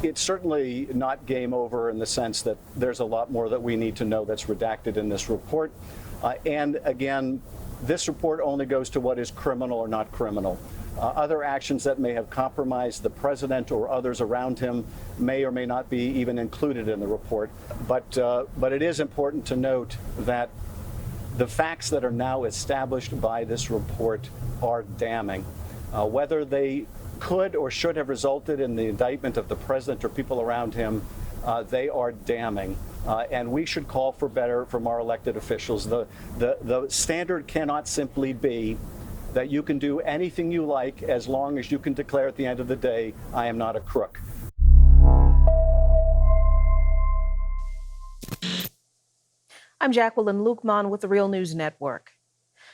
It's certainly not game over in the sense that there's a lot more that we need to know that's redacted in this report. And again, this report only goes to what is criminal or not criminal. Other actions that may have compromised the president or others around him may or may not be even included in the report. But it is important to note that the facts that are now established by this report are damning. Whether they could or should have resulted in the indictment of the president or people around him, they are damning. And we should call for better from our elected officials. The standard cannot simply be that you can do anything you like as long as you can declare at the end of the day, I am not a crook. I'm Jacqueline Luqman with the Real News Network.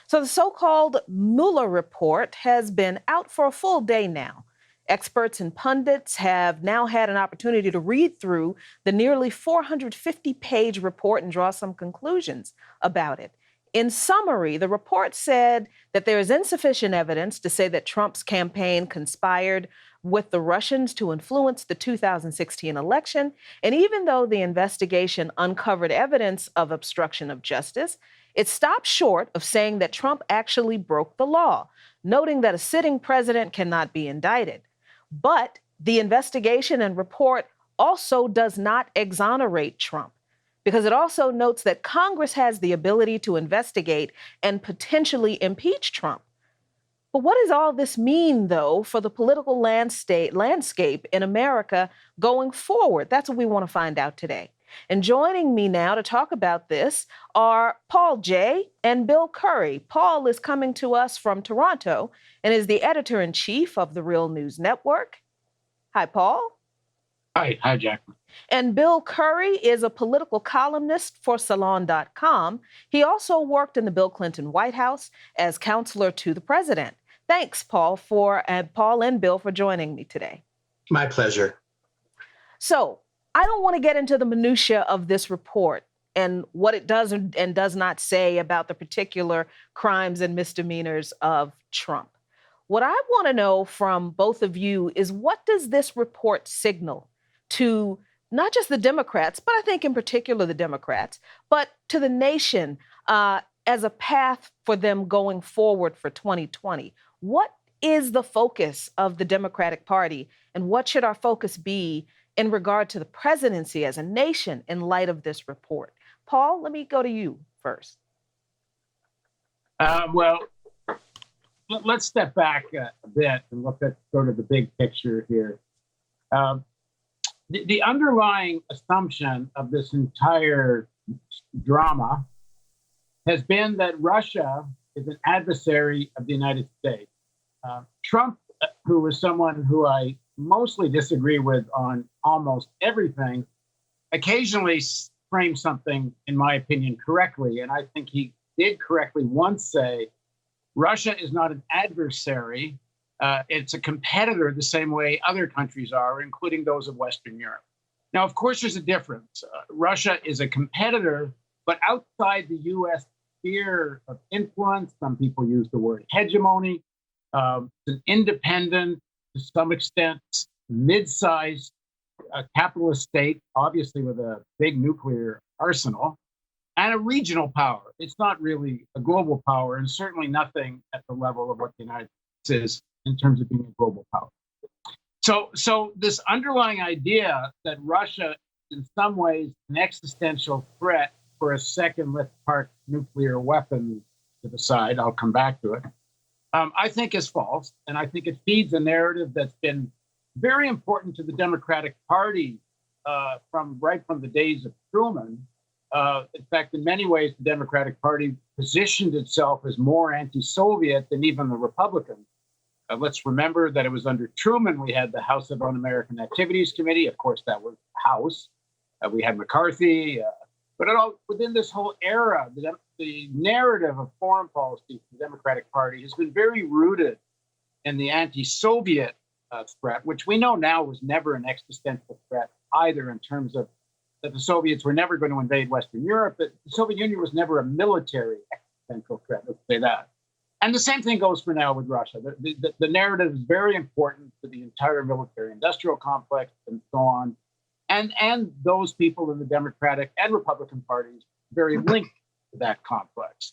So the so-called Mueller report has been out for a full day now. Experts and pundits have now had an opportunity to read through the nearly 450-page report and draw some conclusions about it. In summary, the report said that there is insufficient evidence to say that Trump's campaign conspired with the Russians to influence the 2016 election. And even though the investigation uncovered evidence of obstruction of justice, it stopped short of saying that Trump actually broke the law, noting that a sitting president cannot be indicted. But the investigation and report also does not exonerate Trump, because it also notes that Congress has the ability to investigate and potentially impeach Trump. But what does all this mean, though, for the political landscape in America going forward? That's what we want to find out today. And joining me now to talk about this are Paul Jay and Bill Curry. Paul is coming to us from Toronto and is the editor-in-chief of the Real News Network. Hi, Paul. Hi, Jacqueline. And Bill Curry is a political columnist for Salon.com. He also worked in the Bill Clinton White House as counselor to the president. Thanks, Paul and Bill for joining me today. My pleasure. So I don't want to get into the minutia of this report and what it does and does not say about the particular crimes and misdemeanors of Trump. What I want to know from both of you is, what does this report signal to not just the Democrats, but I think in particular the Democrats, but to the nation as a path for them going forward for 2020? What is the focus of the Democratic Party, and what should our focus be in regard to the presidency as a nation in light of this report? Paul, let me go to you first. Well, let's step back a bit and look at sort of the big picture here. The underlying assumption of this entire drama has been that Russia is an adversary of the United States. Trump, who is someone who I mostly disagree with on almost everything, occasionally frames something, in my opinion, correctly. And I think he did correctly once say, Russia is not an adversary. It's a competitor the same way other countries are, including those of Western Europe. Now, of course, there's a difference. Russia is a competitor, but outside the U.S. sphere of influence. Some people use the word hegemony. It's an independent, to some extent, mid-sized capitalist state, obviously with a big nuclear arsenal, and a regional power. It's not really a global power, and certainly nothing at the level of what the United States is in terms of being a global power. So this underlying idea that Russia is in some ways an existential threat for a second let's park nuclear weapon to the side, I'll come back to it, I think is false. And I think it feeds a narrative that's been very important to the Democratic Party from the days of Truman. In fact, in many ways, the Democratic Party positioned itself as more anti-Soviet than even the Republicans. Let's remember that it was under Truman we had the House of Un-American Activities Committee. Of course, that was the House. We had McCarthy. But within this whole era, the narrative of foreign policy for the Democratic Party has been very rooted in the anti-Soviet threat, which we know now was never an existential threat either, in terms of that the Soviets were never going to invade Western Europe, but the Soviet Union was never a military existential threat, let's say that. And the same thing goes for now with Russia. The narrative is very important to the entire military-industrial complex and so on. And those people in the Democratic and Republican parties very linked to that complex.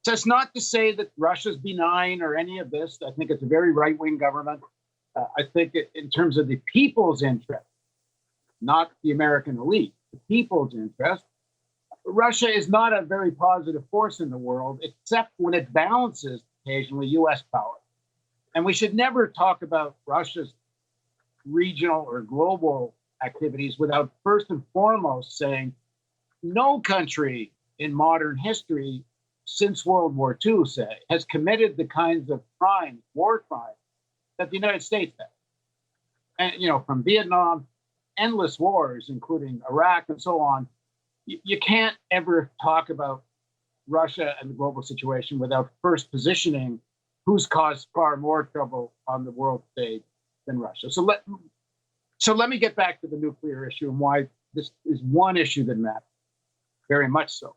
So it's not to say that Russia's benign or any of this. I think it's a very right-wing government. I think in terms of the people's interest, not the American elite, the people's interest, Russia is not a very positive force in the world, except when it balances occasionally U.S. power. And we should never talk about Russia's regional or global activities without first and foremost saying no country in modern history since World War II, say, has committed the kinds of crimes, war crimes, that the United States has. And, you know, from Vietnam, endless wars, including Iraq and so on. You can't ever talk about Russia and the global situation without first positioning who's caused far more trouble on the world stage than Russia. So let me get back to the nuclear issue and why this is one issue that matters, very much so.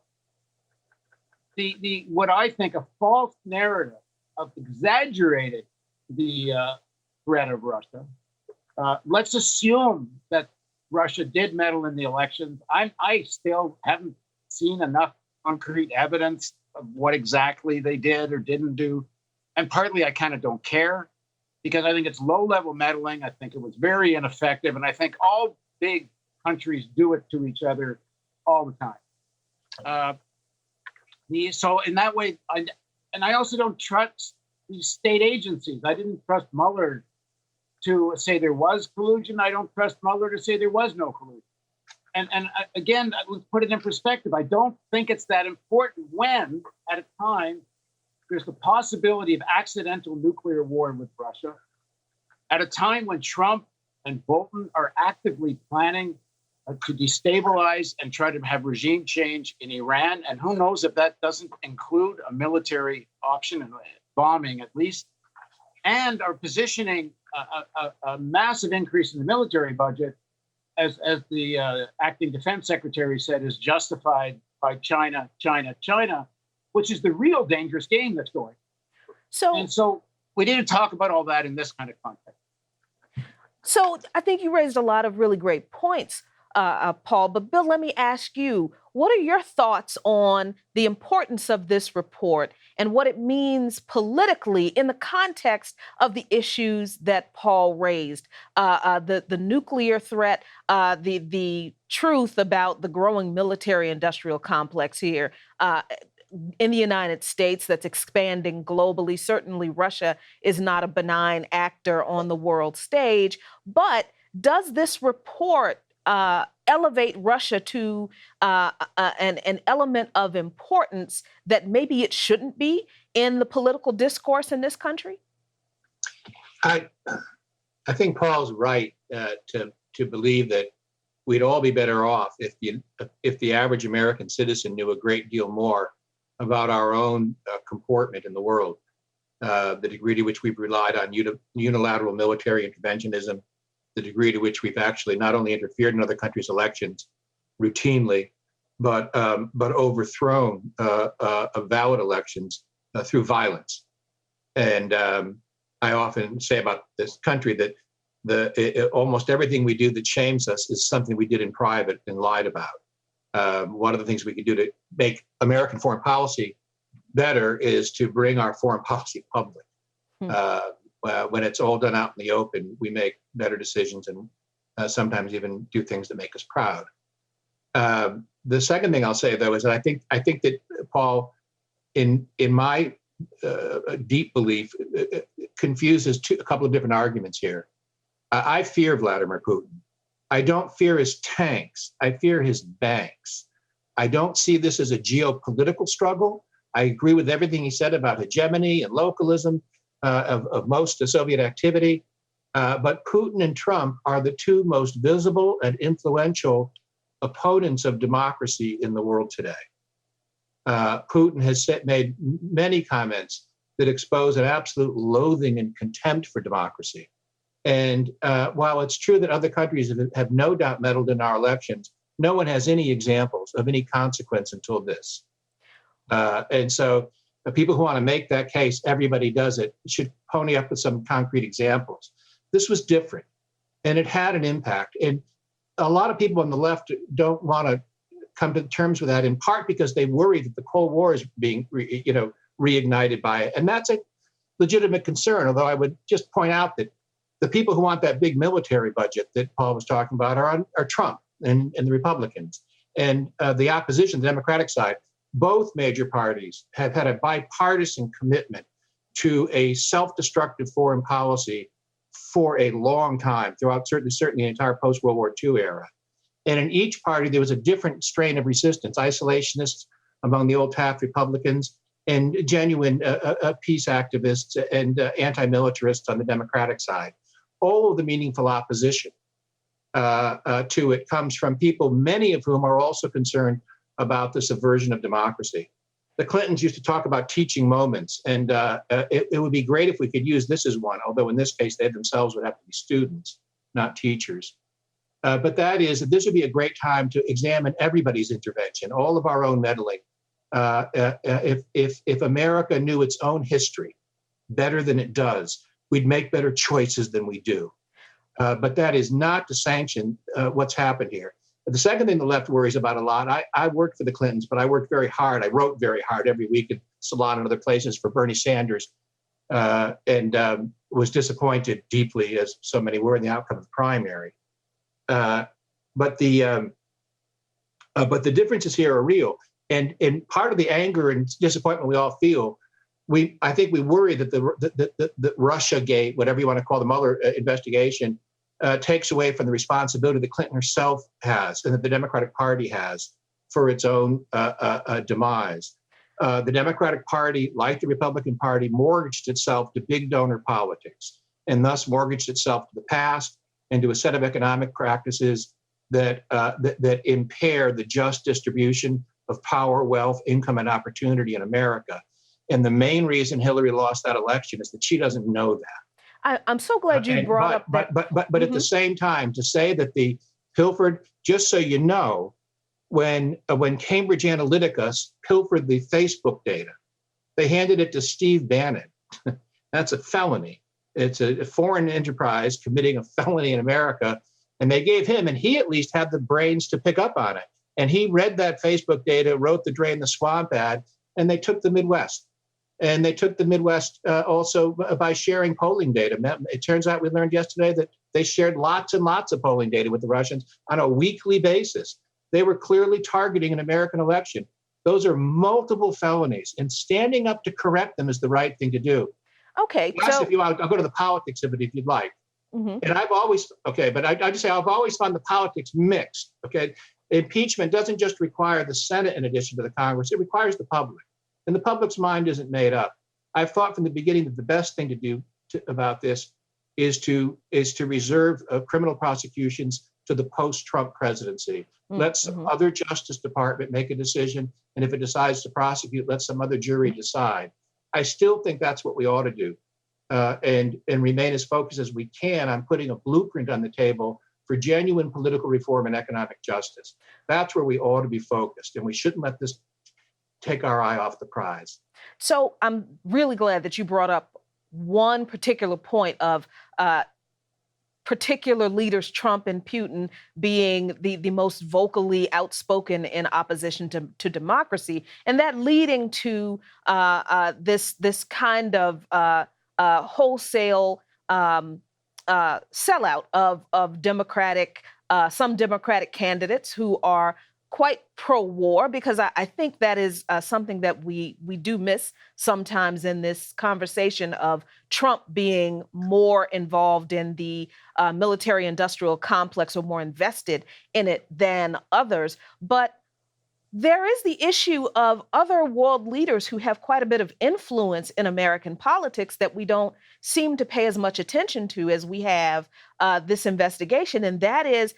The what I think a false narrative of exaggerating the threat of Russia. Let's assume that Russia did meddle in the elections. I still haven't seen enough concrete evidence of what exactly they did or didn't do. And partly I kind of don't care because I think it's low-level meddling. I think it was very ineffective. And I think all big countries do it to each other all the time. So in that way, I also don't trust these state agencies. I didn't trust Mueller to say there was collusion. I don't trust Mueller to say there was no collusion. And again, let's put it in perspective. I don't think it's that important when, at a time, there's the possibility of accidental nuclear war with Russia, at a time when Trump and Bolton are actively planning to destabilize and try to have regime change in Iran. And who knows if that doesn't include a military option and bombing at least, and are positioning a massive increase in the military budget, as the acting defense secretary said, is justified by China, which is the real dangerous game that's going. So we need to talk about all that in this kind of context. So I think you raised a lot of really great points, Paul. But Bill, let me ask you, what are your thoughts on the importance of this report and what it means politically in the context of the issues that Paul raised? The nuclear threat, the truth about the growing military-industrial complex here in the United States that's expanding globally. Certainly, Russia is not a benign actor on the world stage. But does this report elevate Russia to an element of importance that maybe it shouldn't be in the political discourse in this country? I think Paul's right to believe that we'd all be better off if the average American citizen knew a great deal more about our own comportment in the world, the degree to which we've relied on unilateral military interventionism, the degree to which we've actually not only interfered in other countries' elections routinely, but overthrown valid elections through violence. And I often say about this country that almost everything we do that shames us is something we did in private and lied about. One of the things we could do to make American foreign policy better is to bring our foreign policy public. When it's all done out in the open, we make better decisions and sometimes even do things that make us proud. The second thing I'll say, though, is that I think that Paul, in my deep belief, confuses a couple of different arguments here. I fear Vladimir Putin. I don't fear his tanks. I fear his banks. I don't see this as a geopolitical struggle. I agree with everything he said about hegemony and localism of most Soviet activity. But Putin and Trump are the two most visible and influential opponents of democracy in the world today. Putin has made many comments that expose an absolute loathing and contempt for democracy. And while it's true that other countries have no doubt meddled in our elections, no one has any examples of any consequence until this. And so The people who want to make that case, everybody does it, should pony up with some concrete examples. This was different, and it had an impact. And a lot of people on the left don't want to come to terms with that, in part because they worry that the Cold War is being, reignited by it. And that's a legitimate concern, although I would just point out that the people who want that big military budget that Paul was talking about are Trump and the Republicans. And the opposition, the Democratic side, both major parties have had a bipartisan commitment to a self-destructive foreign policy for a long time, throughout certainly the entire post-World War II era. And in each party, there was a different strain of resistance: isolationists among the old Taft Republicans, and genuine peace activists and anti-militarists on the Democratic side. All of the meaningful opposition to it comes from people, many of whom are also concerned about the subversion of democracy. The Clintons used to talk about teaching moments, and it would be great if we could use this as one, although in this case, they themselves would have to be students, not teachers. But that is that this would be a great time to examine everybody's intervention, all of our own meddling. If America knew its own history better than it does, we'd make better choices than we do. But that is not to sanction what's happened here. The second thing the left worries about a lot, I worked for the Clintons, but I worked very hard. I wrote very hard every week in Salon and other places for Bernie Sanders, and was disappointed deeply, as so many were, in the outcome of the primary. But the differences here are real. And part of the anger and disappointment we all feel, I think we worry that the Russiagate, whatever you want to call the Mueller investigation, takes away from the responsibility that Clinton herself has and that the Democratic Party has for its own demise. The Democratic Party, like the Republican Party, mortgaged itself to big donor politics, and thus mortgaged itself to the past and to a set of economic practices that impair the just distribution of power, wealth, income, and opportunity in America. And the main reason Hillary lost that election is that she doesn't know that. I'm so glad you brought up that. But at the same time, to say that the pilfered, just so you know, when Cambridge Analytica pilfered the Facebook data, they handed it to Steve Bannon. That's a felony. It's a foreign enterprise committing a felony in America. And they gave him, and he at least had the brains to pick up on it. And he read that Facebook data, wrote the Drain the Swamp ad, and they took the Midwest. And they took the Midwest also by sharing polling data. It turns out, we learned yesterday, that they shared lots and lots of polling data with the Russians on a weekly basis. They were clearly targeting an American election. Those are multiple felonies, and standing up to correct them is the right thing to do. Okay. So if you want, I'll go to the politics of it if you'd like. Mm-hmm. And I've always found the politics mixed. Okay. Impeachment doesn't just require the Senate in addition to the Congress, it requires the public. And the public's mind isn't made up. I've thought from the beginning that the best thing to do about this is to reserve criminal prosecutions to the post-Trump presidency. Let some other Justice Department make a decision, and if it decides to prosecute, let some other jury decide. I still think that's what we ought to do, and remain as focused as we can on putting a blueprint on the table for genuine political reform and economic justice. That's where we ought to be focused, and we shouldn't let this take our eye off the prize. So I'm really glad that you brought up one particular point of particular leaders, Trump and Putin, being the most vocally outspoken in opposition to democracy, and that leading to this kind of wholesale sellout of some Democratic candidates who are quite pro-war, because I think that is something that we do miss sometimes in this conversation of Trump being more involved in the military-industrial complex or more invested in it than others. But there is the issue of other world leaders who have quite a bit of influence in American politics that we don't seem to pay as much attention to as we have this investigation, and that is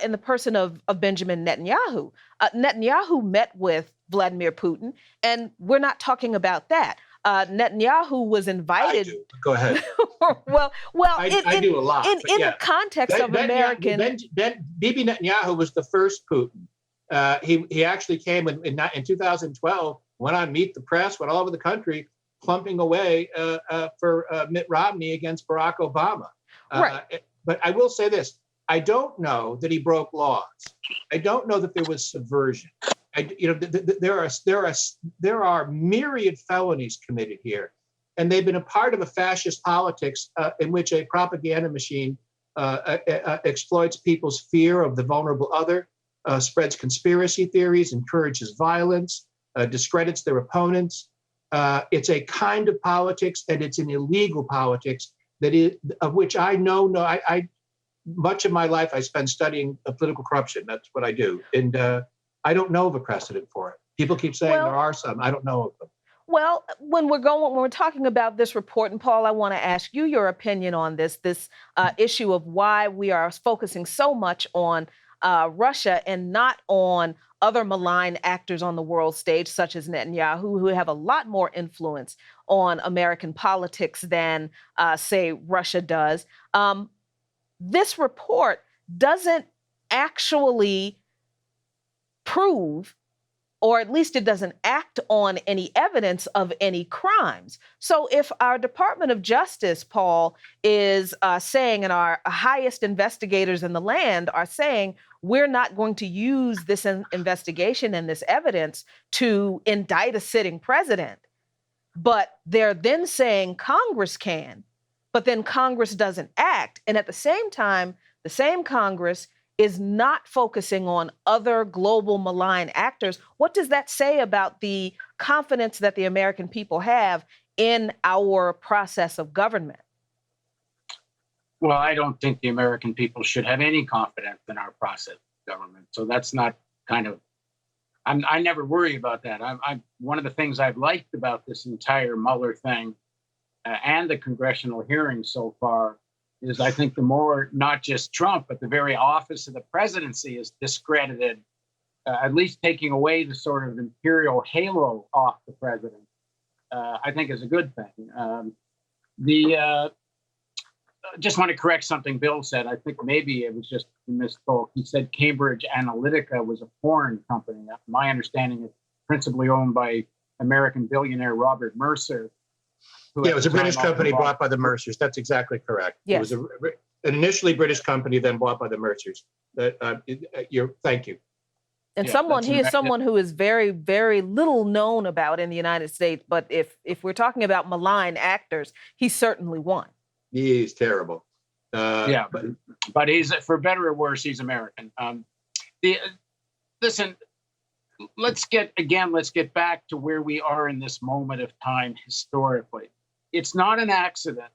in the person of Benjamin Netanyahu. Netanyahu met with Vladimir Putin, and we're not talking about that. Netanyahu was invited. I do. Go ahead. I do a lot. In the context of American. Bibi Netanyahu was the first Putin. He actually came in 2012. went on Meet the Press, went all over the country, plumping away for Mitt Romney against Barack Obama. Right. But I will say this: I don't know that he broke laws. I don't know that there was subversion. There are myriad felonies committed here, and they've been a part of a fascist politics in which a propaganda machine exploits people's fear of the vulnerable other, spreads conspiracy theories, encourages violence, discredits their opponents. It's a kind of politics, and it's an illegal politics of which I know. Much of my life I spend studying political corruption. That's what I do, and I don't know of a precedent for it. People keep saying there are some. I don't know of them. Well, when we're talking about this report, and Paul, I want to ask you your opinion on this issue of why we are focusing so much on Russia and not on other malign actors on the world stage, such as Netanyahu, who have a lot more influence on American politics than, say, Russia does. This report doesn't actually prove, or at least it doesn't act on any evidence of any crimes. So if our Department of Justice, Paul, is saying, and our highest investigators in the land are saying, we're not going to use this investigation and this evidence to indict a sitting president, but they're then saying Congress can, but then Congress doesn't act. And at the same time, the same Congress is not focusing on other global malign actors. What does that say about the confidence that the American people have in our process of government? Well, I don't think the American people should have any confidence in our process of government. So that's not I never worry about that. One of the things I've liked about this entire Mueller thing and the congressional hearings so far is I think the more, not just Trump, but the very office of the presidency is discredited, at least taking away the sort of imperial halo off the president, I think is a good thing. Just want to correct something Bill said. I think maybe it was just he misspoke. He said Cambridge Analytica was a foreign company. My understanding is principally owned by American billionaire Robert Mercer. Yeah, it was a British company bought by the Mercers. That's exactly correct. Yes. It was an initially British company, then bought by the Mercers. Thank you. And Yeah, he is someone who is very, very little known about in the United States. But if we're talking about malign actors, he's certainly one. He's terrible. But he's, for better or worse, he's American. Listen, let's get back to where we are in this moment of time historically. It's not an accident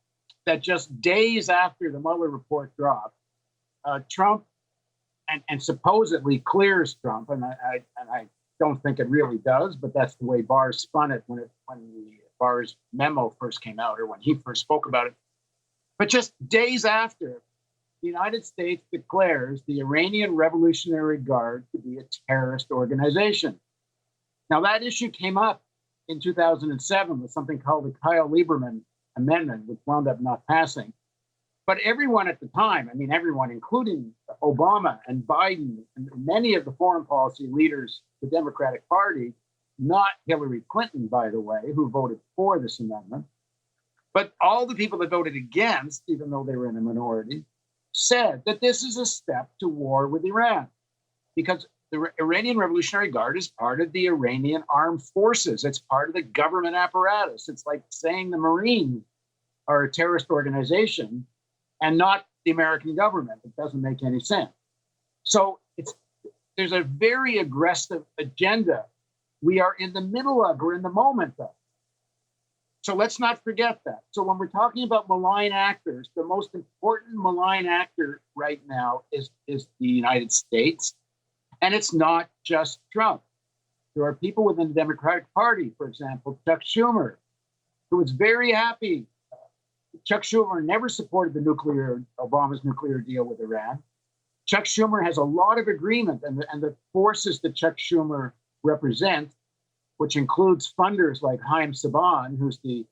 that just days after the Mueller report dropped, Trump and supposedly clears Trump, and I don't think it really does, but that's the way Barr spun it when the Barr's memo first came out, or when he first spoke about it. But just days after, the United States declares the Iranian Revolutionary Guard to be a terrorist organization. Now, that issue came up in 2007 with something called the Kyle Lieberman Amendment, which wound up not passing. But everyone at the time, everyone, including Obama and Biden and many of the foreign policy leaders, the Democratic Party, not Hillary Clinton, by the way, who voted for this amendment, but all the people that voted against, even though they were in a minority, said that this is a step to war with Iran, because the Iranian Revolutionary Guard is part of the Iranian armed forces. It's part of the government apparatus. It's like saying the Marines are a terrorist organization and not the American government. It doesn't make any sense. So there's a very aggressive agenda we are in the middle of, we're in the moment of. So let's not forget that. So when we're talking about malign actors, the most important malign actor right now is the United States. And it's not just Trump. There are people within the Democratic Party, for example, Chuck Schumer, who was very happy. Chuck Schumer never supported Obama's nuclear deal with Iran. Chuck Schumer has a lot of agreement, and the forces that Chuck Schumer represents, which includes funders like Haim Saban, who's the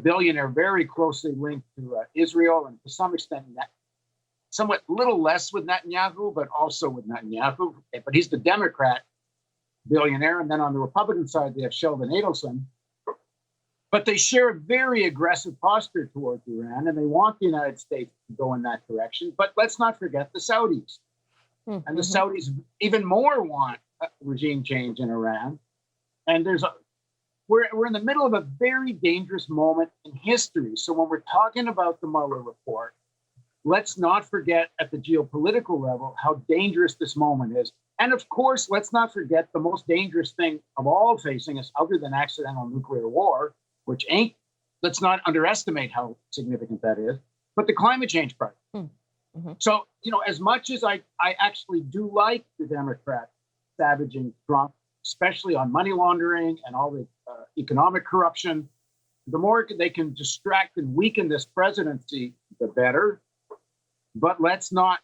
billionaire very closely linked to Israel, and to some extent, somewhat little less with Netanyahu, but also with Netanyahu. But he's the Democrat billionaire. And then on the Republican side, they have Sheldon Adelson. But they share a very aggressive posture towards Iran, and they want the United States to go in that direction. But let's not forget the Saudis. Mm-hmm. And the Saudis even more want regime change in Iran. And we're in the middle of a very dangerous moment in history. So when we're talking about the Mueller report, let's not forget at the geopolitical level how dangerous this moment is. And of course, let's not forget the most dangerous thing of all facing us, other than accidental nuclear war, which let's not underestimate how significant that is, but the climate change part. Mm-hmm. So, as much as I actually do like the Democrats savaging Trump, especially on money laundering and all the economic corruption, the more they can distract and weaken this presidency, the better. But let's not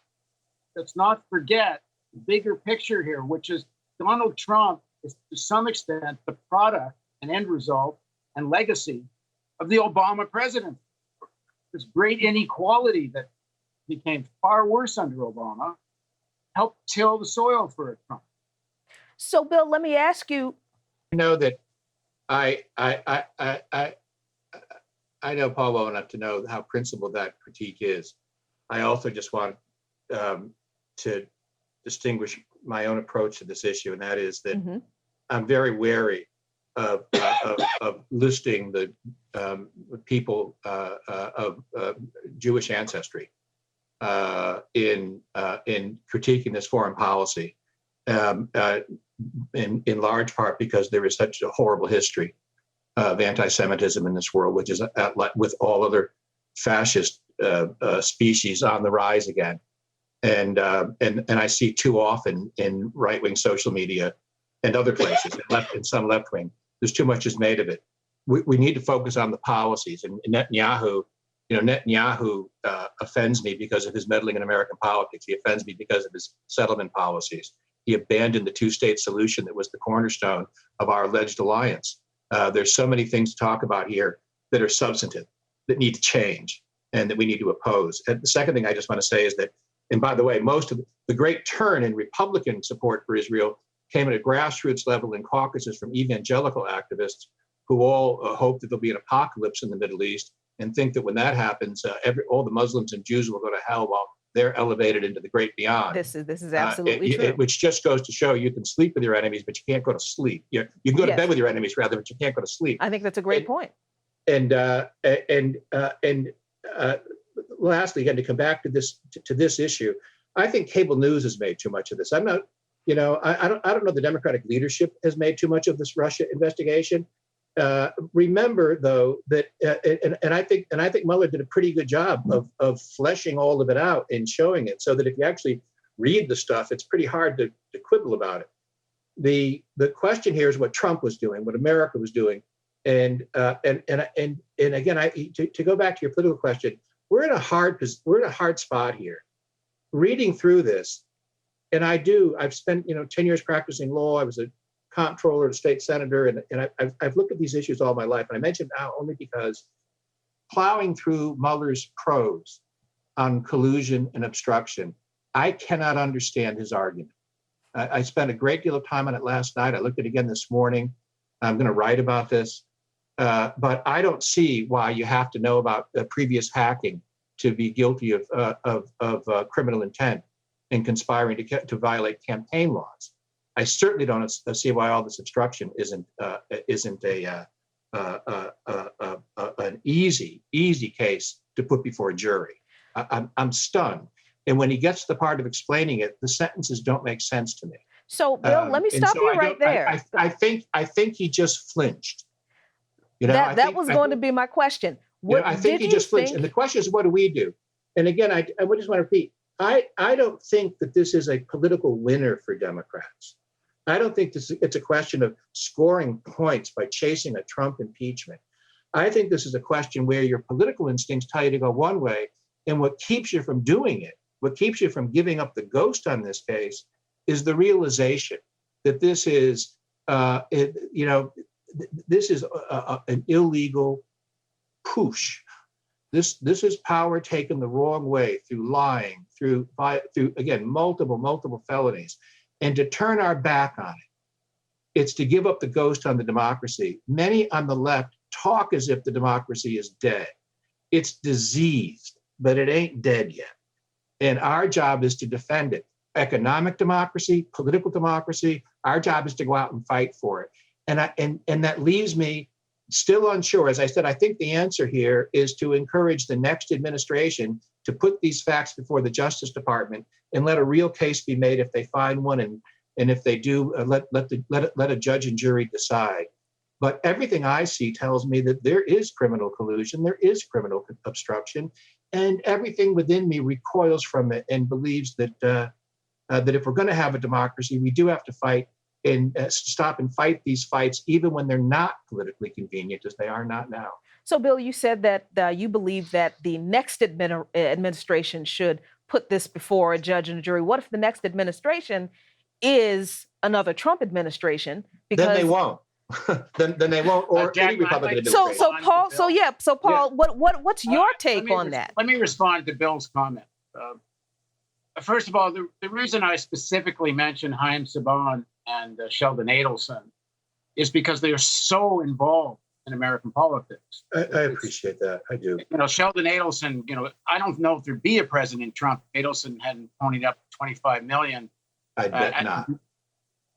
forget the bigger picture here, which is Donald Trump is to some extent the product and end result and legacy of the Obama presidency. This great inequality that became far worse under Obama helped till the soil for Trump. So, Bill, let me ask you. I know that I know Paul well enough to know how principled that critique is. I also just want to distinguish my own approach to this issue, and that is that I'm very wary of listing the people of Jewish ancestry in critiquing this foreign policy, in large part because there is such a horrible history of anti-Semitism in this world, which is with all other fascist species on the rise again, and I see too often in right-wing social media and other places, in some left-wing, there's too much is made of it. We need to focus on the policies. And Netanyahu offends me because of his meddling in American politics. He offends me because of his settlement policies. He abandoned the two-state solution that was the cornerstone of our alleged alliance. There's so many things to talk about here that are substantive, that need to change, and that we need to oppose. And the second thing I just want to say is that, and by the way, most of the great turn in Republican support for Israel came at a grassroots level in caucuses from evangelical activists who all hope that there'll be an apocalypse in the Middle East and think that when that happens, all the Muslims and Jews will go to hell while they're elevated into the great beyond. This is absolutely true. Which just goes to show you can sleep with your enemies, but you can't go to sleep. You can go to bed with your enemies, rather, but you can't go to sleep. I think that's a great point. And lastly, again, to come back to this issue, I think cable news has made too much of this. I'm not, I don't know the Democratic leadership has made too much of this Russia investigation. Remember, though, that and I think Mueller did a pretty good job of fleshing all of it out and showing it, so that if you actually read the stuff, it's pretty hard to quibble about it. The question here is what Trump was doing, what America was doing, and again, to go back to your political question, we're in a hard spot here. Reading through this, and I've spent 10 years practicing law. I was a comptroller, a state senator, and I've looked at these issues all my life. And I mentioned now only because plowing through Mueller's prose on collusion and obstruction, I cannot understand his argument. I spent a great deal of time on it last night. I looked at it again this morning. I'm going to write about this, but I don't see why you have to know about previous hacking to be guilty of criminal intent and conspiring to violate campaign laws. I certainly don't see why all this obstruction isn't an easy case to put before a jury. I'm stunned, and when he gets to the part of explaining it, the sentences don't make sense to me. So, Bill, let me stop you right there. I think he just flinched. That was going to be my question. I think he just flinched, and the question is, what do we do? And again, I just want to repeat. I don't think that this is a political winner for Democrats. I don't think it's a question of scoring points by chasing a Trump impeachment. I think this is a question where your political instincts tell you to go one way, and what keeps you from doing it, what keeps you from giving up the ghost on this case, is the realization that this is, this is an illegal push. This is power taken the wrong way through lying, through again multiple felonies, and to turn our back on it It's to give up the ghost on the democracy. Many on the left talk as if the democracy is dead. It's diseased, but it ain't dead yet. And our job is to defend it. Economic democracy, political democracy, our job is to go out and fight for it. And that leaves me still unsure. As I said, I think the answer here is to encourage the next administration to put these facts before the Justice Department and let a real case be made if they find one, and if they do, let a judge and jury decide. But everything I see tells me that there is criminal collusion, there is criminal obstruction, and everything within me recoils from it and believes that that if we're going to have a democracy, we do have to fight and stop and fight these fights, even when they're not politically convenient, as they are not now. So, Bill, you said that you believe that the next administration should put this before a judge and a jury. What if the next administration is another Trump administration? Because then they won't. then they won't, or any Republican administration. So Paul, what's your take on that? Let me respond to Bill's comment. First of all, the reason I specifically mentioned Haim Saban and Sheldon Adelson is because they are so involved in American politics. I appreciate that. I do. Sheldon Adelson, I don't know if there'd be a President Trump if Adelson hadn't ponied up $25 million. I bet not.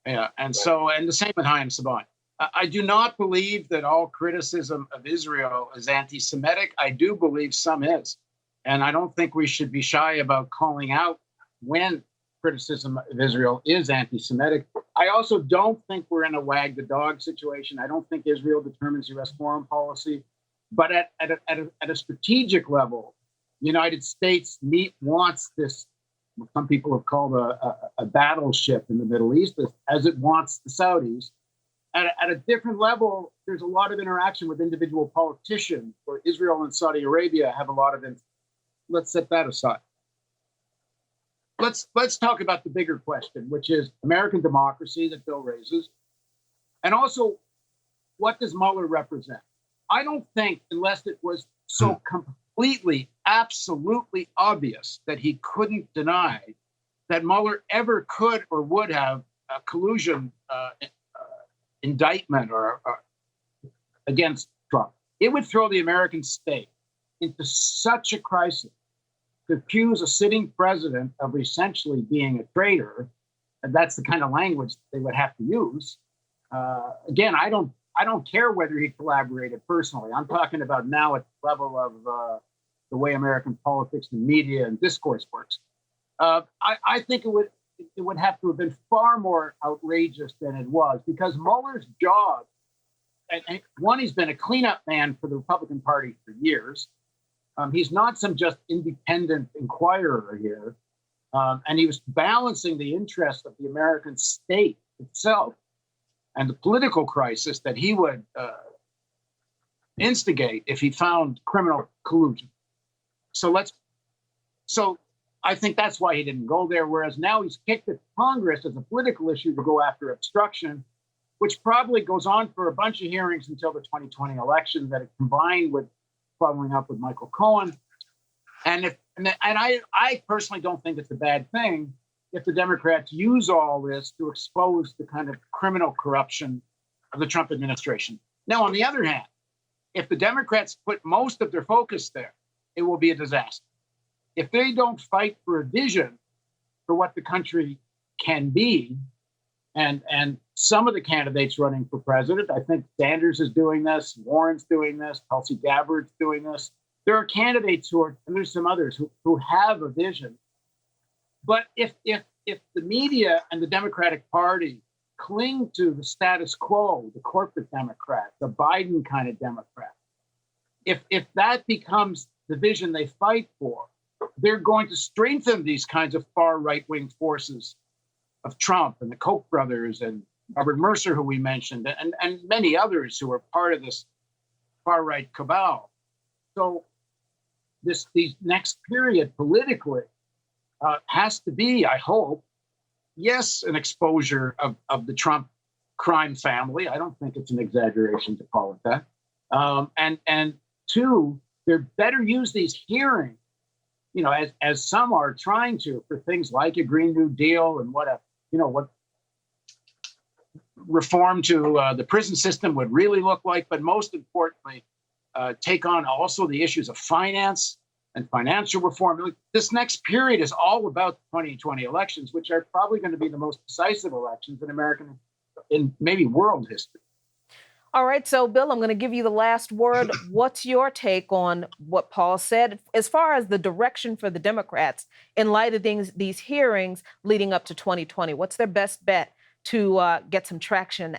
Yeah, and the same with Haim Saban. I do not believe that all criticism of Israel is anti-Semitic. I do believe some is. And I don't think we should be shy about calling out when criticism of Israel is anti-Semitic. I also don't think we're in a wag the dog situation. I don't think Israel determines U.S. foreign policy. But at a strategic level, the United States wants this, what some people have called a battleship in the Middle East, as it wants the Saudis. At a different level, there's a lot of interaction with individual politicians, where Israel and Saudi Arabia have a lot of influence. Let's set that aside. Let's talk about the bigger question, which is American democracy that Bill raises, and also what does Mueller represent? I don't think, unless it was so completely, absolutely obvious that he couldn't deny, that Mueller ever could or would have a collusion indictment or against Trump. It would throw the American state into such a crisis to accuse a sitting president of essentially being a traitor, and that's the kind of language they would have to use. Again, I don't care whether he collaborated personally. I'm talking about now at the level of the way American politics and media and discourse works. I think it would have to have been far more outrageous than it was, because Mueller's job, and one, he's been a cleanup man for the Republican Party for years. He's not some just independent inquirer here. And he was balancing the interests of the American state itself and the political crisis that he would instigate if he found criminal collusion. So I think that's why he didn't go there. Whereas now he's kicked at Congress as a political issue to go after obstruction, which probably goes on for a bunch of hearings until the 2020 election, that it combined with following up with Michael Cohen. And I personally don't think it's a bad thing if the Democrats use all this to expose the kind of criminal corruption of the Trump administration. Now, on the other hand, if the Democrats put most of their focus there, it will be a disaster. If they don't fight for a vision for what the country can be, and some of the candidates running for president, I think Sanders is doing this, Warren's doing this, Tulsi Gabbard's doing this. There are candidates and there's some others who have a vision. But if the media and the Democratic Party cling to the status quo, the corporate Democrat, the Biden kind of Democrat, if that becomes the vision they fight for, they're going to strengthen these kinds of far right-wing forces of Trump and the Koch brothers and Robert Mercer, who we mentioned, and many others who are part of this far-right cabal. So the next period politically has to be, I hope, yes, an exposure of the Trump crime family. I don't think it's an exaggeration to call it that. And two, they're better use these hearings, as some are trying to, for things like a Green New Deal and what reform to the prison system would really look like, but most importantly, take on also the issues of finance and financial reform. This next period is all about the 2020 elections, which are probably going to be the most decisive elections in American, in maybe world history. All right, so Bill, I'm going to give you the last word. What's your take on what Paul said as far as the direction for the Democrats in light of these hearings leading up to 2020? What's their best bet to get some traction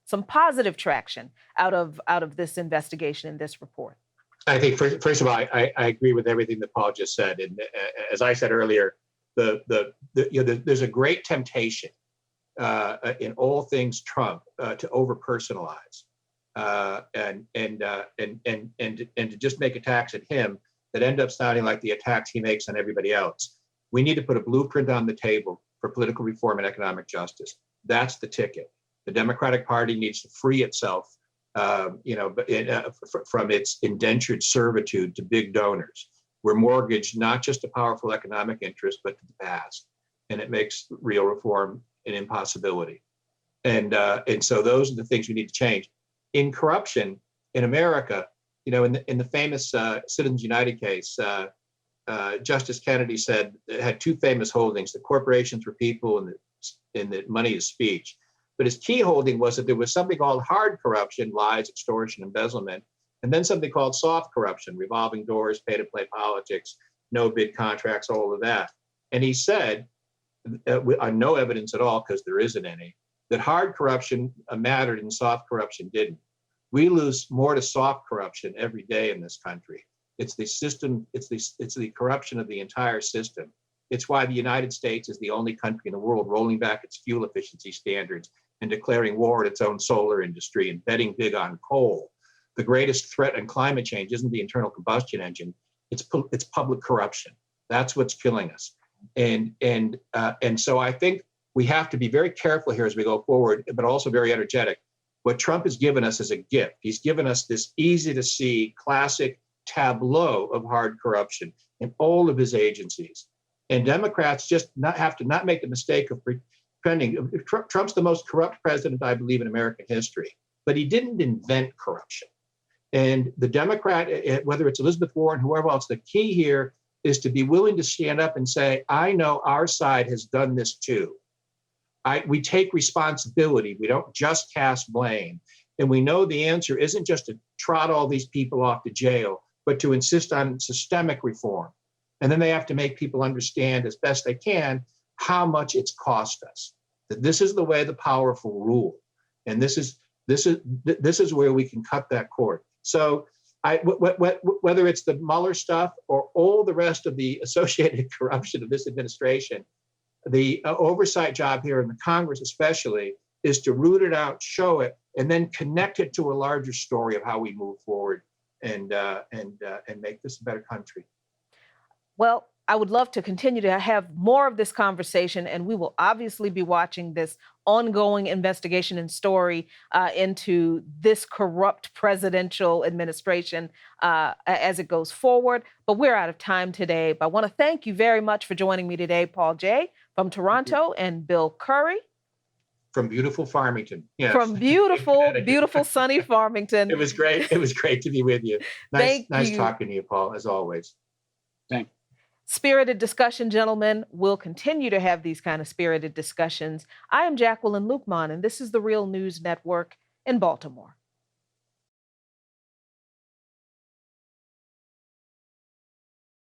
some positive traction out of this investigation and this report? I think first of all, I agree with everything that Paul just said, and as I said earlier, there's a great temptation in all things Trump to over personalize and to just make attacks at him that end up sounding like the attacks he makes on everybody else. We need to put a blueprint on the table for political reform and economic justice. That's the ticket. The Democratic Party needs to free itself from its indentured servitude to big donors. We're mortgaged not just to powerful economic interests, but to the past. And it makes real reform an impossibility. And so those are the things we need to change. In corruption in America, in the famous Citizens United case, Justice Kennedy said it had two famous holdings: the corporations were people and that money is speech. But his key holding was that there was something called hard corruption, lies, extortion, embezzlement, and then something called soft corruption, revolving doors, pay-to-play politics, no-bid contracts, all of that. And he said, on no evidence at all, because there isn't any, that hard corruption mattered and soft corruption didn't. We lose more to soft corruption every day in this country. It's the system, it's the corruption of the entire system. It's why the United States is the only country in the world rolling back its fuel efficiency standards and declaring war at its own solar industry and betting big on coal. The greatest threat in climate change isn't the internal combustion engine; it's public corruption. That's what's killing us. And so I think we have to be very careful here as we go forward, but also very energetic. What Trump has given us is a gift. He's given us this easy to see classic tableau of hard corruption in all of his agencies. And Democrats just have to not make the mistake of pretending. Trump's the most corrupt president, I believe, in American history, but he didn't invent corruption. And the Democrat, whether it's Elizabeth Warren, whoever else, the key here is to be willing to stand up and say, I know our side has done this too. We take responsibility. We don't just cast blame. And we know the answer isn't just to trot all these people off to jail, but to insist on systemic reform. And then they have to make people understand as best they can how much it's cost us. That this is the way the powerful rule, and this is where we can cut that cord. So, whether it's the Mueller stuff or all the rest of the associated corruption of this administration, the oversight job here in the Congress, especially, is to root it out, show it, and then connect it to a larger story of how we move forward and make this a better country. Well, I would love to continue to have more of this conversation, and we will obviously be watching this ongoing investigation and story into this corrupt presidential administration as it goes forward. But we're out of time today. But I want to thank you very much for joining me today, Paul Jay from Toronto and Bill Curry. From beautiful Farmington. Yes. From beautiful sunny Farmington. It was great. It was great to be with you. Nice talking to you, Paul, as always. Thank you. Spirited discussion, gentlemen. We'll continue to have these kind of spirited discussions. I am Jacqueline Luqman, and this is the Real News Network in Baltimore.